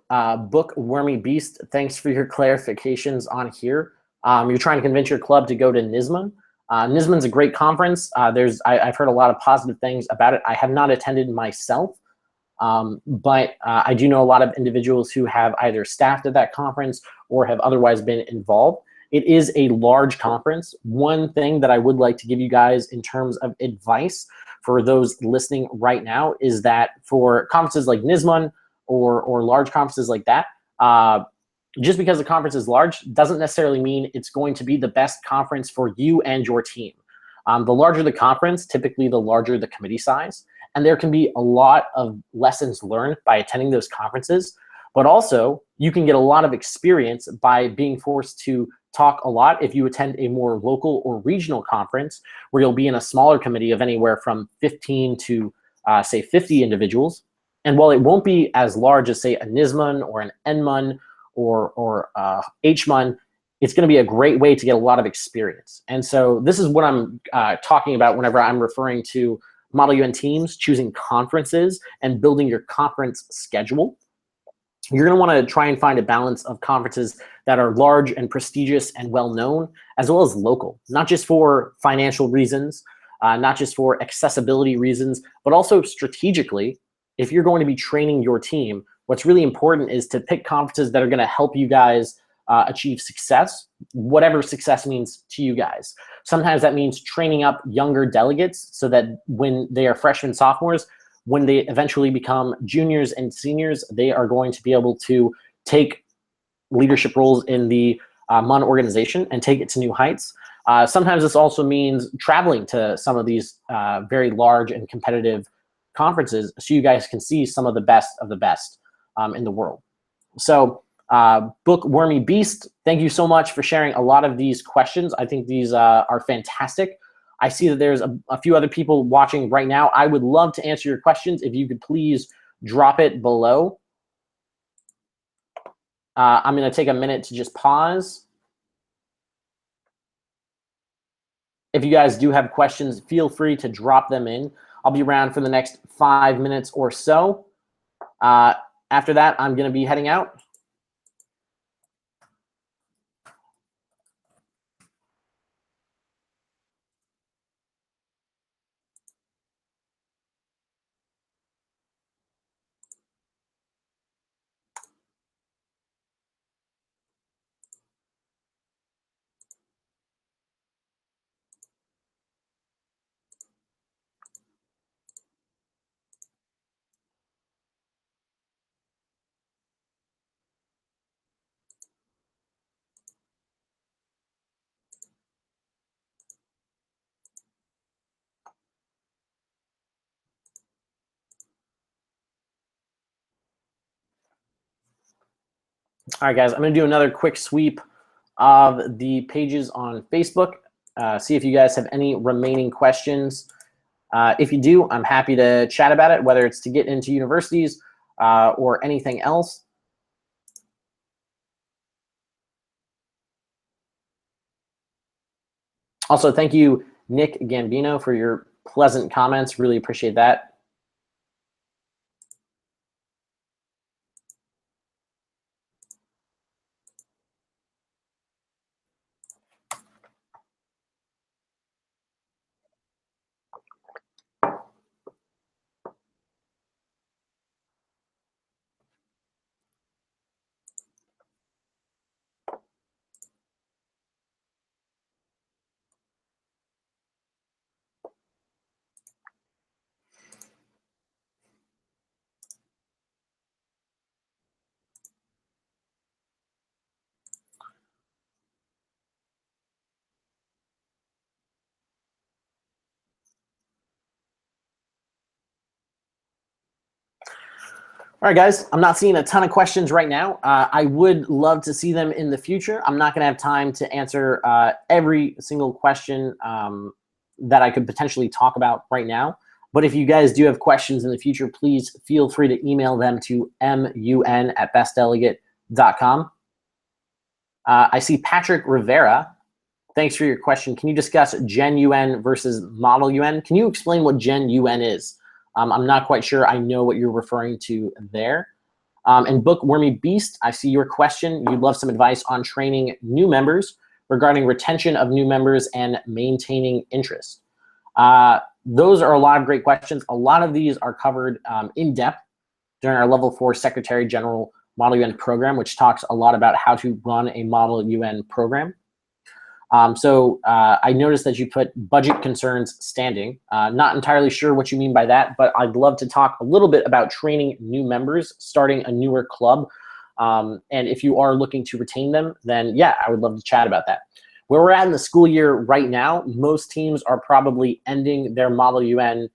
Book Wormy Beast, thanks for your clarifications on here. You're trying to convince your club to go to NISMUN. NISMUN's a great conference. I've heard a lot of positive things about it. I have not attended myself, but I do know a lot of individuals who have either staffed at that conference or have otherwise been involved. It is a large conference. One thing that I would like to give you guys in terms of advice for those listening right now is that for conferences like NISMUN or large conferences like that, just because the conference is large doesn't necessarily mean it's going to be the best conference for you and your team. The larger the conference, typically the larger the committee size, and there can be a lot of lessons learned by attending those conferences, but also you can get a lot of experience by being forced to talk a lot if you attend a more local or regional conference where you'll be in a smaller committee of anywhere from 15 to say 50 individuals. And while it won't be as large as say a NISMUN or an NMUN or HMUN, it's going to be a great way to get a lot of experience. And so this is what I'm talking about whenever I'm referring to Model UN teams, choosing conferences and building your conference schedule. You're going to want to try and find a balance of conferences that are large and prestigious and well-known, as well as local, not just for financial reasons, not just for accessibility reasons, but also strategically. If you're going to be training your team, what's really important is to pick conferences that are going to help you guys achieve success, whatever success means to you guys. Sometimes that means training up younger delegates so that when they are freshmen, sophomores, when they eventually become juniors and seniors, they are going to be able to take leadership roles in the MUN organization and take it to new heights. Sometimes this also means traveling to some of these very large and competitive conferences so you guys can see some of the best in the world. So Book Wormy Beast, thank you so much for sharing a lot of these questions. I think these are fantastic. I see that there's a few other people watching right now. I would love to answer your questions. If you could please drop it below. I'm going to take a minute to just pause. If you guys do have questions, feel free to drop them in. I'll be around for the next 5 minutes or so. After that, I'm going to be heading out. All right, guys, I'm going to do another quick sweep of the pages on Facebook, see if you guys have any remaining questions. If you do, I'm happy to chat about it, whether it's to get into universities or anything else. Also, thank you, Nick Gambino, for your pleasant comments. Really appreciate that. All right, guys, I'm not seeing a ton of questions right now. I would love to see them in the future. I'm not going to have time to answer every single question that I could potentially talk about right now. But if you guys do have questions in the future, please feel free to email them to mun@bestdelegate.com. I see Patrick Rivera. Thanks for your question. Can you discuss Gen UN versus Model UN? Can you explain what Gen UN is? I'm not quite sure I know what you're referring to there. And Bookwormy Beast, I see your question. You'd love some advice on training new members regarding retention of new members and maintaining interest. Those are a lot of great questions. A lot of these are covered in depth during our Level 4 Secretary General Model UN program, which talks a lot about how to run a Model UN program. I noticed that you put budget concerns standing. Not entirely sure what you mean by that, but I'd love to talk a little bit about training new members, starting a newer club. And if you are looking to retain them, then yeah, I would love to chat about that. Where we're at in the school year right now, most teams are probably ending their Model UN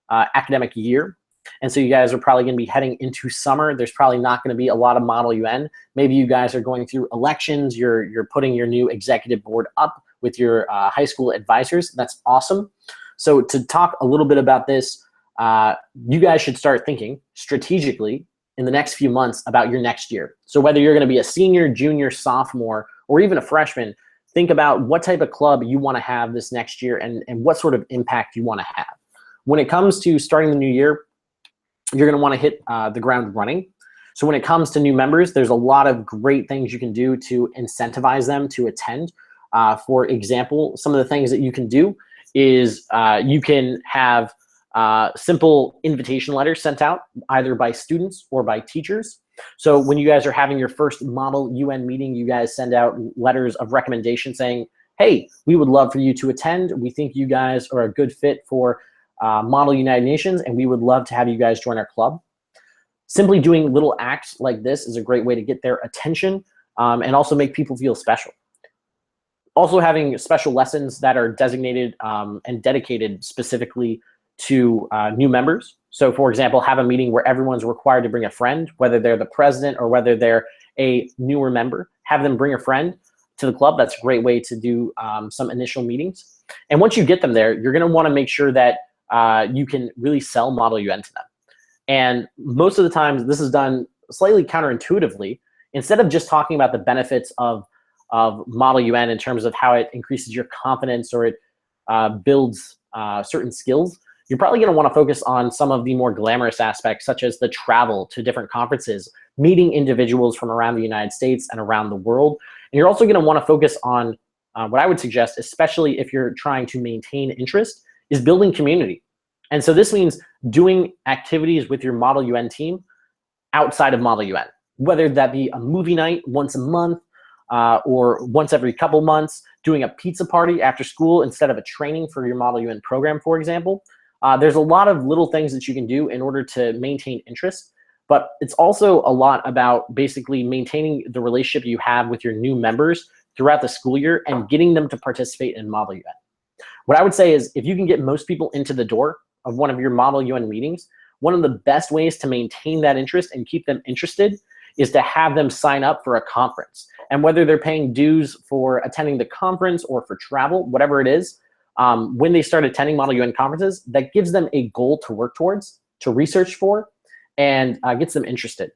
academic year. And so you guys are probably going to be heading into summer. There's probably not going to be a lot of Model UN. Maybe you guys are going through elections. You're putting your new executive board up with your high school advisors. That's awesome. So to talk a little bit about this, you guys should start thinking strategically in the next few months about your next year. So whether you're going to be a senior, junior, sophomore, or even a freshman, think about what type of club you want to have this next year and what sort of impact you want to have. When it comes to starting the new year, you're going to want to hit the ground running. So when it comes to new members, there's a lot of great things you can do to incentivize them to attend. For example, some of the things that you can do is you can have simple invitation letters sent out either by students or by teachers. So when you guys are having your first Model UN meeting, you guys send out letters of recommendation saying, hey, we would love for you to attend. We think you guys are a good fit for Model United Nations, and we would love to have you guys join our club. Simply doing little acts like this is a great way to get their attention and also make people feel special. Also having special lessons that are designated and dedicated specifically to new members. So for example, have a meeting where everyone's required to bring a friend, whether they're the president or whether they're a newer member. Have them bring a friend to the club. That's a great way to do some initial meetings. And once you get them there, you're going to want to make sure that you can really sell Model UN to them. And most of the times this is done slightly counterintuitively. Instead of just talking about the benefits of Model UN in terms of how it increases your confidence or it builds certain skills, you're probably going to want to focus on some of the more glamorous aspects, such as the travel to different conferences, meeting individuals from around the United States and around the world. And you're also going to want to focus on what I would suggest, especially if you're trying to maintain interest, is building community. And so this means doing activities with your Model UN team outside of Model UN, whether that be a movie night once a month or once every couple months, doing a pizza party after school instead of a training for your Model UN program, for example. There's a lot of little things that you can do in order to maintain interest, but it's also a lot about basically maintaining the relationship you have with your new members throughout the school year and getting them to participate in Model UN. What I would say is if you can get most people into the door of one of your Model UN meetings, one of the best ways to maintain that interest and keep them interested is to have them sign up for a conference. And whether they're paying dues for attending the conference or for travel, whatever it is, when they start attending Model UN conferences, that gives them a goal to work towards, to research for, and gets them interested.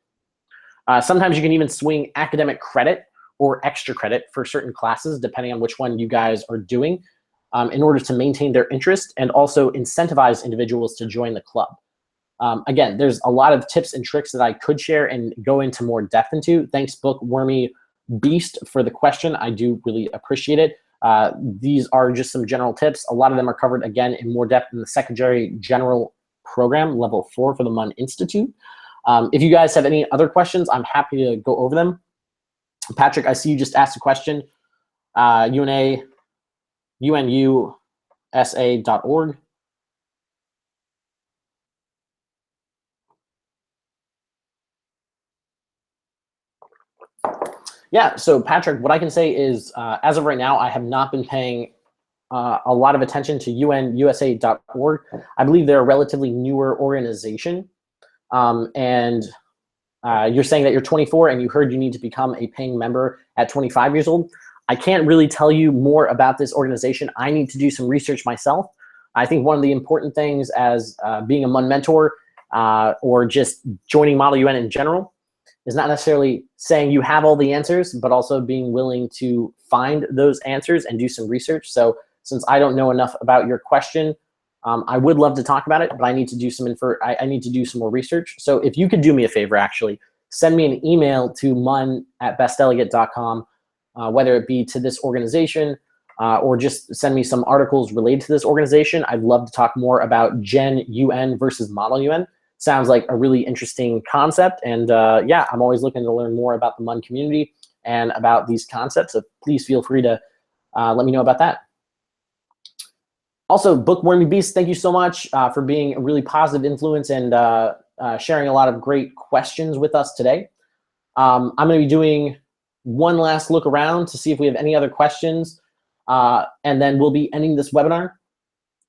Sometimes you can even swing academic credit or extra credit for certain classes, depending on which one you guys are doing, in order to maintain their interest and also incentivize individuals to join the club. Again, there's a lot of tips and tricks that I could share and go into more depth into. Thanks, Bookwormy Beast, for the question. I do really appreciate it. These are just some general tips. A lot of them are covered, again, in more depth in the secondary general program, level 4 for the MUN Institute. If you guys have any other questions, I'm happy to go over them. Patrick, I see you just asked a question. UNUSA.org. Yeah, so Patrick, what I can say is, as of right now, I have not been paying a lot of attention to UNUSA.org. I believe they're a relatively newer organization. And you're saying that you're 24 and you heard you need to become a paying member at 25 years old. I can't really tell you more about this organization. I need to do some research myself. I think one of the important things as being a MUN mentor or just joining Model UN in general is not necessarily saying you have all the answers, but also being willing to find those answers and do some research. So since I don't know enough about your question, I would love to talk about it, but I need to do some I need to do some more research. So if you could do me a favor, actually, send me an email to mun@bestdelegate.com, whether it be to this organization or just send me some articles related to this organization. I'd love to talk more about Gen UN versus Model UN. Sounds like a really interesting concept. And yeah, I'm always looking to learn more about the MUN community and about these concepts. So please feel free to let me know about that. Also, Bookwormy Beast, thank you so much for being a really positive influence and sharing a lot of great questions with us today. I'm going to be doing one last look around to see if we have any other questions, and then we'll be ending this webinar.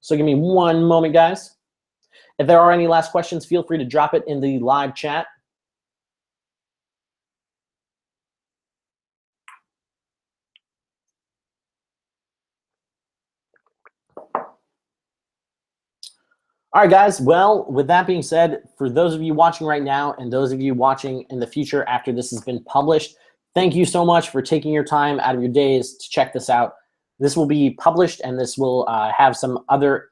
So give me one moment, guys. If there are any last questions, feel free to drop it in the live chat. All right, guys. Well, with that being said, for those of you watching right now and those of you watching in the future after this has been published, thank you so much for taking your time out of your days to check this out. This will be published, and this will have some other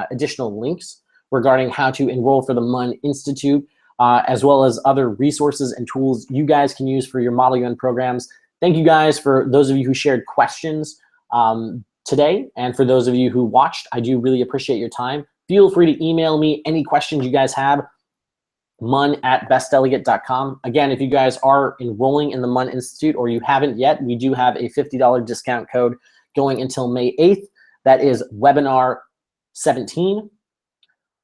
additional links regarding how to enroll for the MUN Institute, as well as other resources and tools you guys can use for your Model UN programs. Thank you guys for those of you who shared questions today, and for those of you who watched. I do really appreciate your time. Feel free to email me any questions you guys have, mun@bestdelegate.com. Again, if you guys are enrolling in the MUN Institute or you haven't yet, we do have a $50 discount code going until May 8th. That is webinar 17.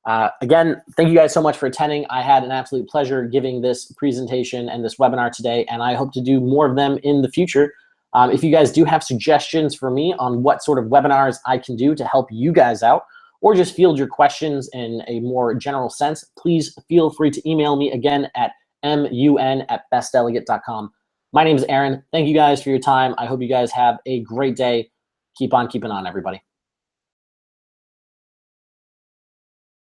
Again, thank you guys so much for attending. I had an absolute pleasure giving this presentation and this webinar today, and I hope to do more of them in the future. If you guys do have suggestions for me on what sort of webinars I can do to help you guys out, or just field your questions in a more general sense, please feel free to email me again at mun@bestdelegate.com. My name is Aaron. Thank you guys for your time. I hope you guys have a great day. Keep on keeping on, everybody.